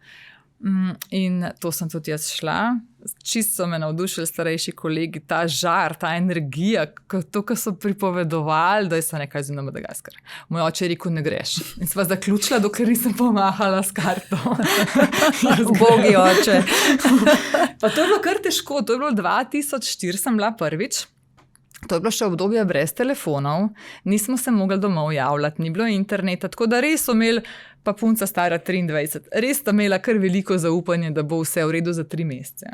In to sem tudi jaz šla. Čisto so me navdušili starejši kolegi, ta žar, ta energija, to, kar so pripovedovali, da so nekaj na Madagaskar. Moj oče je rekel, ne greš. In sva zaključila, dokler nisem pomahala s karto. Bogi oče. Pa to je bilo kar težko, to je bilo 2004, sem bila prvič. To je bilo še obdobje brez telefonov, nismo se mogli domov javljati, ni bilo interneta, tako da res so imeli, pa punca stara 23, res sta imela kar veliko zaupanje, da bo vse v redu za 3 mesece.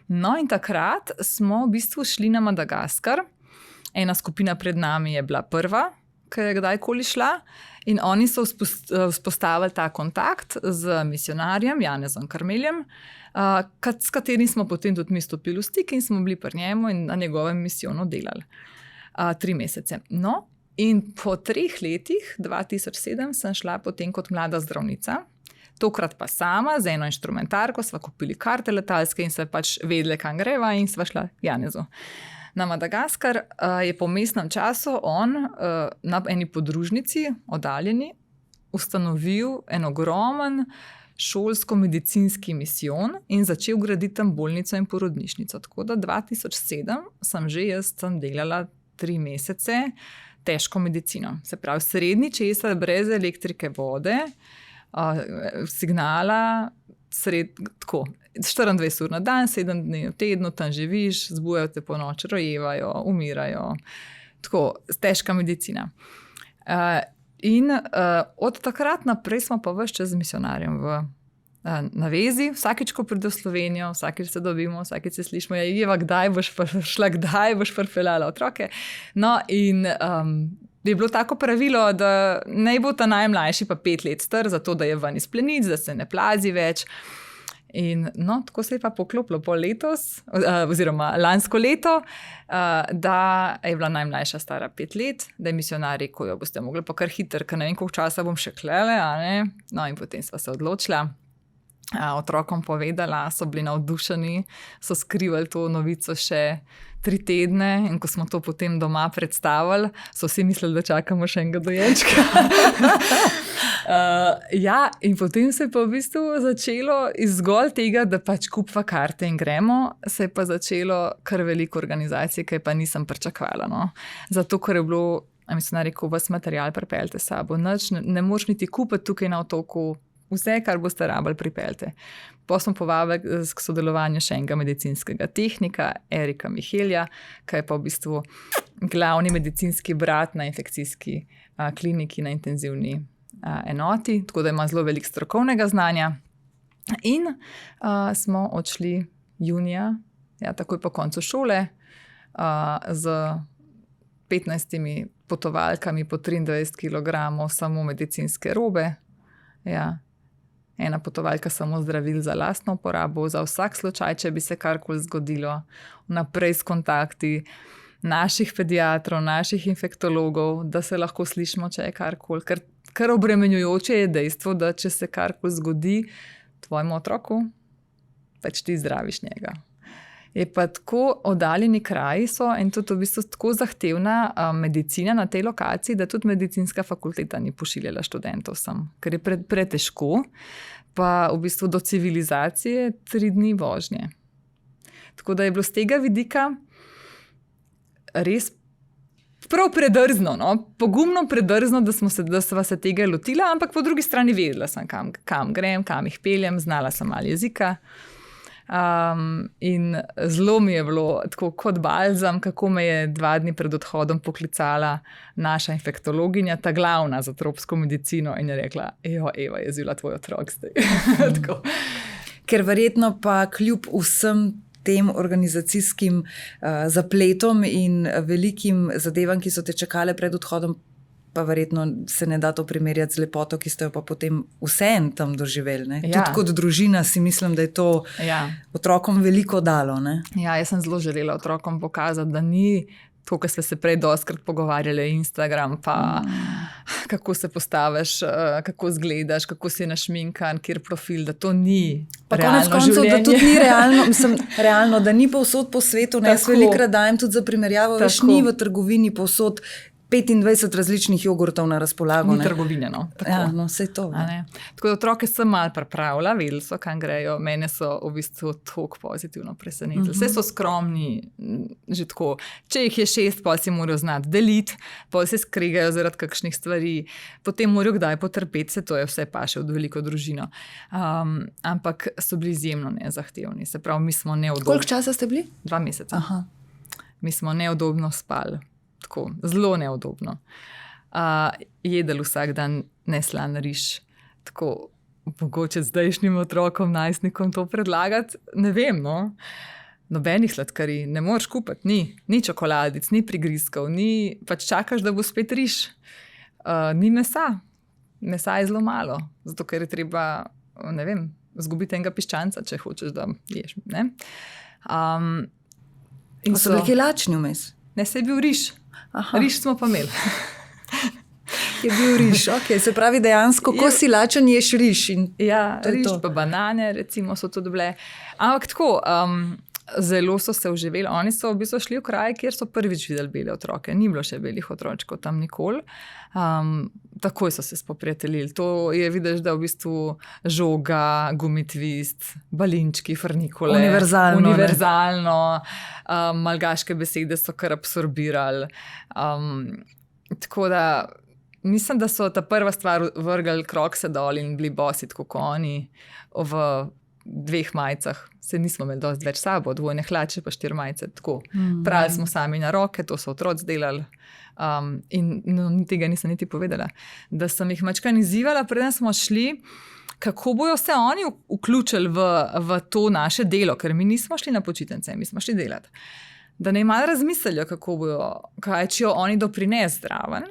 No in takrat smo v bistvu šli na Madagaskar, ena skupina pred nami je bila prva, ki je kdajkoli šla in oni so vzpostavili ta kontakt z misionarjem Janezom Karmeljem, s katerim smo potem tudi mi stopili v stik in smo bili pri njemu in na njegovem misijonu delali 3 mesece. No, in po 3 letih, 2007, sem šla potem kot mlada zdravnica, tokrat pa sama, z eno inštrumentarko, sva kupili karte letalske in se pač vedele, kam greva in sva šla Janezu. Na Madagaskar je po mestnem času on na eni podružnici, oddaljeni, ustanovil en ogromen šolsko-medicinski misijon in začel graditi tam bolnico in porodnišnico. Tako da 2007 sem že jaz tam delala 3 mesece težko medicino. Se pravi, srednji česa, brez elektrike, vode, signala, tako, 24 ur na dan, 7 dni v tednu, tam živiš, zbujajo te po noči, rojevajo, umirajo. Tako, težka medicina. Od takrat naprej smo pa ves čas z misionarjem na vezi. Vsakič, ko pride v Slovenijo, vsakič se dobimo, vsakič se slišimo, Eva, kdaj boš šla, kdaj boš pripeljala otroke. No, in je bilo tako pravilo, da naj bo ta najmlajši pa 5 let star, zato da je ven iz plenic, da se ne plazi več. In no, tako se je pa poklopilo po letos, oziroma lansko leto, da je bila najmlajša stara 5 let, da je misionar rekel, jo boste mogli pa kar hitro, ker ne vem, koliko časa bom še klele, a ne. No in potem sva se odločila. Otrokom povedala, so bili navdušeni, so skrivali to novico še 3 tedne in ko smo to potem doma predstavili, so vsi mislili, da čakamo še enega dojenčka. Ja, in potem se je pa v bistvu začelo iz zgolj tega, da pač kupva karte in gremo, se je pa začelo kar veliko organizacij, ki pa nisem pričakovala. No. Zato, ker je bilo, mislim, rekel, vas material pripeljte s sabo, nič, ne moreš niti kupiti tukaj na otoku, vse, kar boste rabili, pripeljte. Pa smo povabili k sodelovanju še enega medicinskega tehnika, Erika Mihelja, ki je pa v bistvu glavni medicinski brat na infekcijski kliniki na intenzivni enoti, tako da ima zelo veliko strokovnega znanja. In smo odšli junija, ja, takoj po koncu šole, z 15 potovalkami po 23 kg samo medicinske robe. Ja. Ena potovalka samo zdravil za lastno uporabo, za vsak slučaj, če bi se karkoli zgodilo, naprej s kontakti naših pediatrov, naših infektologov, da se lahko slišimo, če je karkoli. Kar obremenjujoče je dejstvo, da če se karkoli zgodi tvojemu otroku, pač ti zdraviš njega. Je pa tako oddaljeni kraji so in tudi v bistvu tako zahtevna medicina na tej lokaciji, da tudi medicinska fakulteta ni pošiljala študentov sem, ker je pretežko, pa v bistvu do civilizacije 3 dni vožnje. Tako da je bilo z tega vidika res prav predrzno, no? Pogumno predrzno, da sva se tega lotila, ampak po drugi strani vedela sem, kam grem, kam jih peljem, znala sem malo jezika. In zelo mi je bilo tako kot balzam, kako me je 2 dni pred odhodom poklicala naša infektologinja, ta glavna za tropsko medicino in je rekla, Eva, je zila tvoj otrok zdaj. Ker verjetno pa kljub vsem tem organizacijskim zapletom in velikim zadevam, ki so te čakale pred odhodom, pa verjetno se ne da to primerjati z lepoto, ki ste jo pa potem vseeno tam doživeli. Ne? Ja. Tudi kot družina si mislim, da je to otrokom veliko dalo. Ne? Ja, jaz sem zelo želela otrokom pokazati, da ni to, kar ste se prej dostikrat pogovarjali, Instagram, pa kako se postaviš, kako izgledaš, kako si našminkan, kjer profil, da to ni pa realno konec koncev, življenje. da tudi ni realno, mislim, realno, da ni povsod po svetu. Jaz velikokrat dajem tudi za primerjavo, veš, ni v trgovini povsod 25 različnih jogurtov na razpolago. Ni trgovine, no. Tako. Ja, no, sej to. Tako da otroke sem malo pripravila, vedeli so, kam grejo. Mene so v bistvu toliko pozitivno presenetili. Vse so skromni, že tako. Če jih je 6, pa si morajo znati deliti, pa se skregajo zaradi kakšnih stvari, potem morajo kdaj potrpeti, se to je vse paše v veliko družino. Ampak so bili izjemno nezahtevni. Se pravi, mi smo neudobni. Koliko časa ste bili? 2 meseca. Aha. Mi smo neudobno spali. Tako, zelo neudobno. Jedel vsak dan neslan riž. Tako, mogoče zdajšnjim otrokom, najstnikom to predlagati, ne vem, no. Nobenih sladkarij ne moreš kupiti, ni čokoladic, ni prigrizkov, pač čakaš, da bo spet riž. Ni mesa. Mesa je zelo malo, zato ker je treba, ne vem, zgubiti enega piščanca, če hočeš, da ješ, ne. In so bili lačni vmes? Ne, se je bil riž. Aha. Riž smo pa imeli. Je bil riž, okay. Se pravi dejansko, ko si lačen, ješ riž. Ja, riž pa banane, recimo, so tudi bile. Ampak tako, zelo so se uživeli. Oni so v bistvu šli v kraj, kjer so prvič videli bele otroke. Ni bilo še belih otročkov tam nikoli. Takoj so se spoprijateljili. To je vidiš, da v bistvu žoga, gumitvist, balinčki, frnikole. Univerzalno. Malgaške besede so kar absorbirali. Tako da mislim, da so ta prva stvar vrgli krokse dol in bili bosi, tako kot oni, v 2 majicah. Se nismo imeli dosti več sabo, 2 hlače pa 4 majice. Prali smo sami na roke, to so otroci delali. In tega nisem niti povedala. Da sem jih mačkaj izzivala, preden smo šli, kako bojo se oni vključili v to naše delo, ker mi nismo šli na počitnice, mi smo šli delati. Da ne malo razmislijo, kako bojo, kaj če jo oni doprinesi zdraven.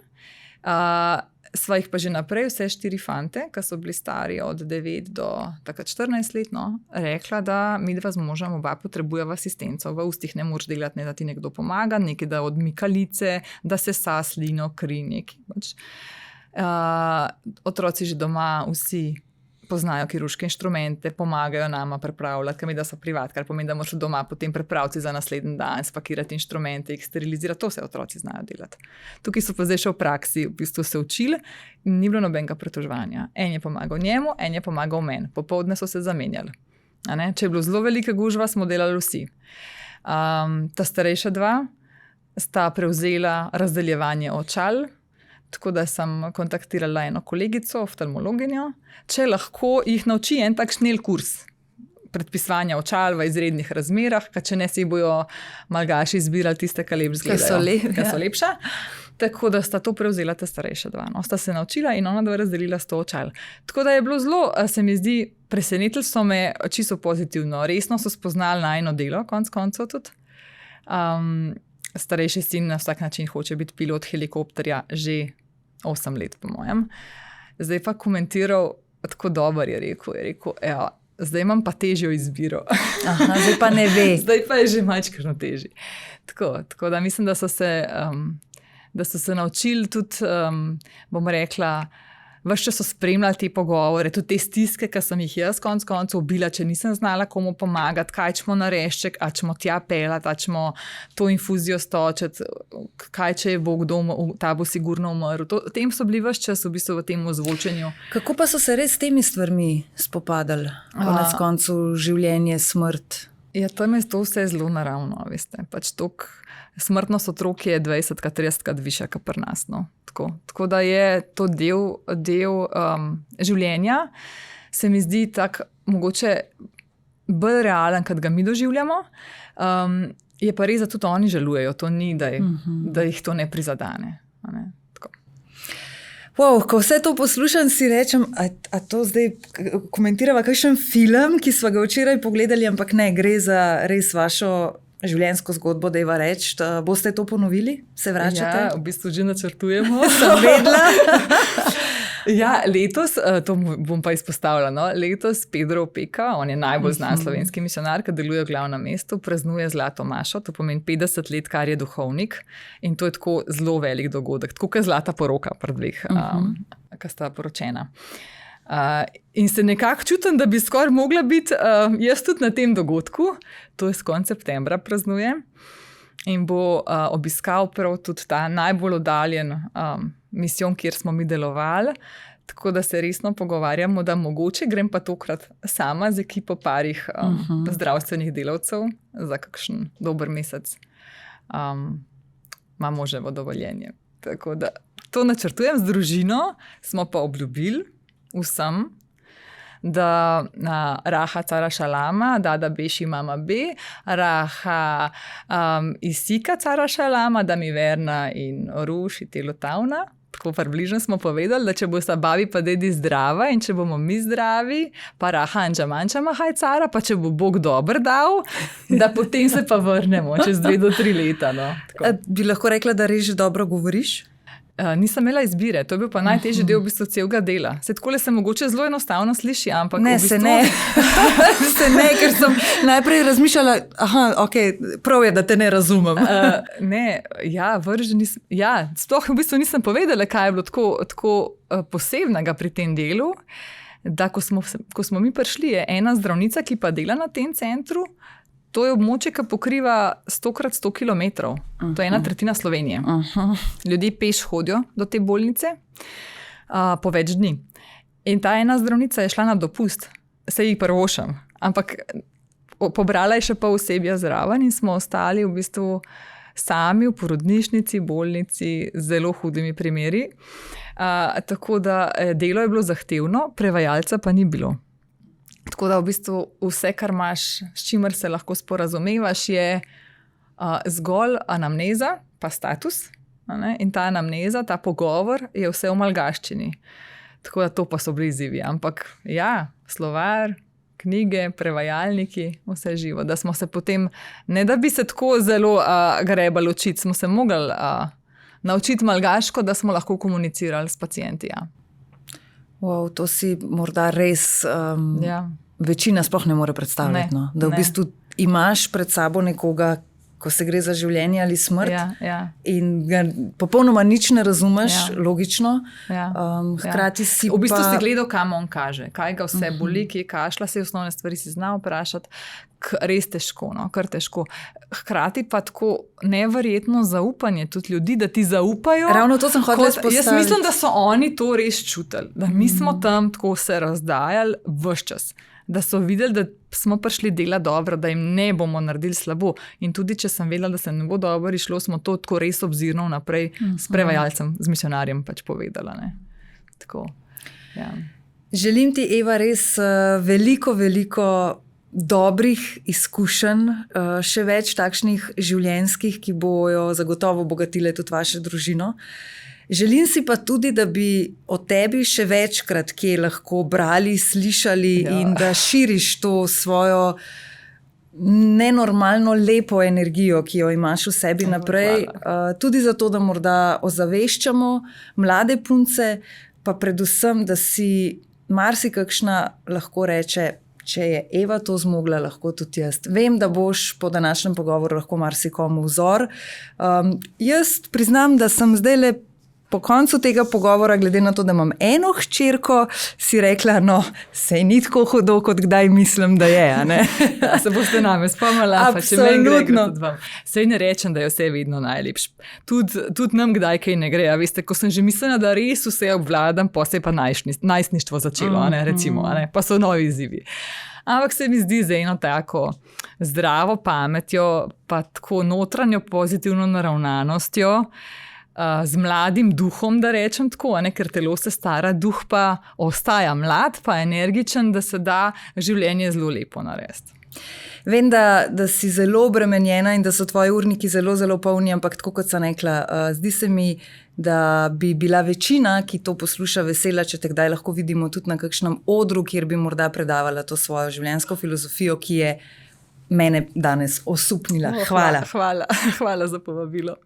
Sva jih pa že naprej, vse 4 fante, ki so bili stari od 9 do takrat 14 let, no, rekla, da midva z možem oba potrebujeva asistenco. V ustih ne moreš delati, ne, da ti nekdo pomaga, nekaj da odmika lice, da se slino, kri, nekaj. Pač. Otroci že doma vsi poznajo kirurške inštrumente, pomagajo nama pripravljati, ker mi da so privat, kar pomeni, da moraš doma potem pripraviti za naslednji dan, spakirati inštrumente, jih sterilizirati, to vse otroci znajo delati. Tukaj so pa zdaj še v praksi, v bistvu se učili in ni bilo nobenega pritoževanja. En je pomagal njemu, en je pomagal meni. Popoldne so se zamenjali. Če je bilo zelo velika gužva, smo delali vsi. Ta starejša 2 sta prevzela razdeljevanje očal. Tako da sem kontaktirala eno kolegico, oftalmologinjo, če lahko jih nauči en tak šnel kurs predpisovanja očal v izrednih razmerah, ker če ne si bojo malgaši izbirali tiste, ki lep izgledajo, ki so lepša. Tako da sta to prevzela ta starejša 2. No, sta se naučila in ona 2 razdelila 100 očal. Tako da je bilo zelo, se mi zdi, presenetili so me čisto pozitivno. Resno so spoznali najino delo, konc koncev tudi. Starejši sin na vsak način hoče biti pilot helikopterja že 8 let, po mojem. Zdaj pa komentiral, tako dober je rekel, zdaj imam pa težjo izbiro. Aha, zdaj pa ne ve. Zdaj pa je že majčkano težji. Tako da mislim, da so se naučili tudi, bom rekla, ves čas so spremljali te pogovore, tudi te stiske, ki sem jih jaz konc koncev bila, če nisem znala komu pomagati, kaj čemo narešček, a čemo tja pelati, a čemo to infuzijo stočiti, kaj če je bo kdo, ta bo sigurno umrl. Tem so bili ves čas v bistvu v tem ozvočenju. Kako pa so se res s temi stvarmi spopadali? Konec koncev življenje, smrt? Ja, tam je to vse zelo naravno, veste. Pač smrtnost otrok je 20-30krat višja kot pri nas. No. Tako da je to del življenja. Se mi zdi tak mogoče bolj realen, kot ga mi doživljamo. Je pa res, da tudi oni žalujejo. To ni, da jih to ne prizadene. Ne? Wow, ko vse to poslušam, si rečem, a to zdaj komentirava kakšen film, ki sva ga včeraj pogledali, ampak ne, gre za res vašo življenjsko zgodbo, da jeva reči. Boste to ponovili? Se vračate? Ja, v bistvu že načrtujemo. Sem vedela. Ja, letos, to bom pa izpostavila, no? Letos Pedro Opeka, on je najbolj znan slovenski misionar, ki deluje v glavnem mestu, praznuje Zlato mašo, to pomeni 50 let, kar je duhovnik, in to je tako zelo velik dogodek, tako kot zlata poroka pri 2, ki sta poročena. In se nekako čutim, da bi skoraj mogla biti jaz tudi na tem dogodku, to je konec septembra praznuje, in bo obiskal prav tudi ta najbolj oddaljen misijon, kjer smo mi delovali, tako da se resno pogovarjamo, da mogoče grem pa tokrat sama z ekipo parih zdravstvenih delavcev za kakšen dober mesec. Ima moževo dovoljenje. Tako da to načrtujem z družino, smo pa obljubili vsem, da raha cara šalama, da beši mama be, raha isika cara šalama, da mi verna in ruši telotavna. Tako približno smo povedali, da če bo sta babi pa dedi zdrava in če bomo mi zdravi, pa raha anđa manča mahaj cara, pa če bo Bog dober dal, da potem se pa vrnemo čez 2 do 3 leta. No. Bi lahko rekla, da res že dobro govoriš? Nisem imela izbire, to je bil pa najtežji del v bistvu celega dela. Takole se mogoče zelo enostavno sliši, ampak ne, v bistvu... se ne, ker sem najprej razmišljala, prav je, da te ne razumem. Sploh v bistvu nisem povedala, kaj je bilo tako posebnega pri tem delu, da ko smo mi prišli, je ena zdravnica, ki pa dela na tem centru, to je območje, ki pokriva 100x100 kilometrov. To je 1/3 Slovenije. Ljudje peš hodijo do te bolnice po več dni. In ta ena zdravnica je šla na dopust, se ji prvošam, ampak pobrala je še pa osebja zraven in smo ostali v bistvu sami v porodnišnici, bolnici, z zelo hudimi primeri. Tako da delo je bilo zahtevno, prevajalca pa ni bilo. Tako da v bistvu vse, kar imaš, s čimer se lahko sporazumevaš, je zgolj anamneza, pa status. In ta anamneza, ta pogovor je vse v malgaščini. Tako da to pa so bili izzivi. Ampak ja, slovar, knjige, prevajalniki, vse živo. Da smo se potem, ne da bi se tako zelo grebali očit, smo se mogli naučiti malgaško, da smo lahko komunicirali s pacienti. Ja. Wow, to si morda res Ja. večina sploh ne more predstavljati. Ne, No? Da v ne. bistvu imaš pred sabo nekoga, ko se gre za življenje ali smrt, Ja. in ga popolnoma nič ne razumeš, Ja. logično. Ja. Hkrati si V bistvu pa... si gledal, kam on kaže, kaj ga vse boli, kje kašlja, se osnovne stvari si znal vprašati. Res težko, no, kar težko. Hkrati pa tako neverjetno zaupanje tudi ljudi, da ti zaupajo. Ravno to sem hotela izpostaviti. Jaz mislim, da so oni to res čutili, da mi smo tam tako se razdajali vse čas. Da so videli, da smo prišli dela dobro, da jim ne bomo naredili slabo. In tudi, če sem vedela, da se ne bo dobro išlo, smo to tako res obzirno naprej s prevajalcem, z misionarjem pač povedala. Ne. Tako, ja. Želim ti, Eva, res veliko, veliko dobrih izkušenj, še več takšnih življenjskih, ki bojo zagotovo obogatile tudi vašo družino. Želim si pa tudi, da bi o tebi še večkrat kje lahko brali, slišali in da širiš to svojo nenormalno lepo energijo, ki jo imaš v sebi naprej. Tudi zato, da morda ozaveščamo mlade punce, pa predvsem, da si marsikakšna lahko reče, če je Eva to zmogla, lahko tudi jaz. Vem, da boš po današnjem pogovoru lahko marsikomu vzor. Jaz priznam, da sem zdaj le po koncu tega pogovora, glede na to, da imam eno hčerko, si rekla, no, sej ni tako hudo, kot kdaj mislim, da je. A ne? Ja, se boste name spomnila, pa če meni gre, gre tudi vam. Sej ne rečem, da je vse vedno najlepše. Tudi nam kdaj kaj ne gre. A veste, ko sem že mislila, da res vse obvladam, pa se je pa najstništvo začelo, a ne, recimo, a ne, pa so novi izzivi. Ampak se mi zdi z eno tako zdravo pametjo, pa tako notranjo pozitivno naravnanostjo, z mladim duhom, da rečem tako, ne, ker telo se stara, duh pa ostaja mlad, pa energičen, da se da življenje zelo lepo narediti. Vem, da si zelo obremenjena in da so tvoji urniki zelo, zelo polni, ampak tako kot sem rekla, zdi se mi, da bi bila večina, ki to posluša, vesela, če te kdaj lahko vidimo tudi na kakšnem odru, kjer bi morda predavala to svojo življenjsko filozofijo, ki je mene danes osupnila. Hvala. Hvala za povabilo.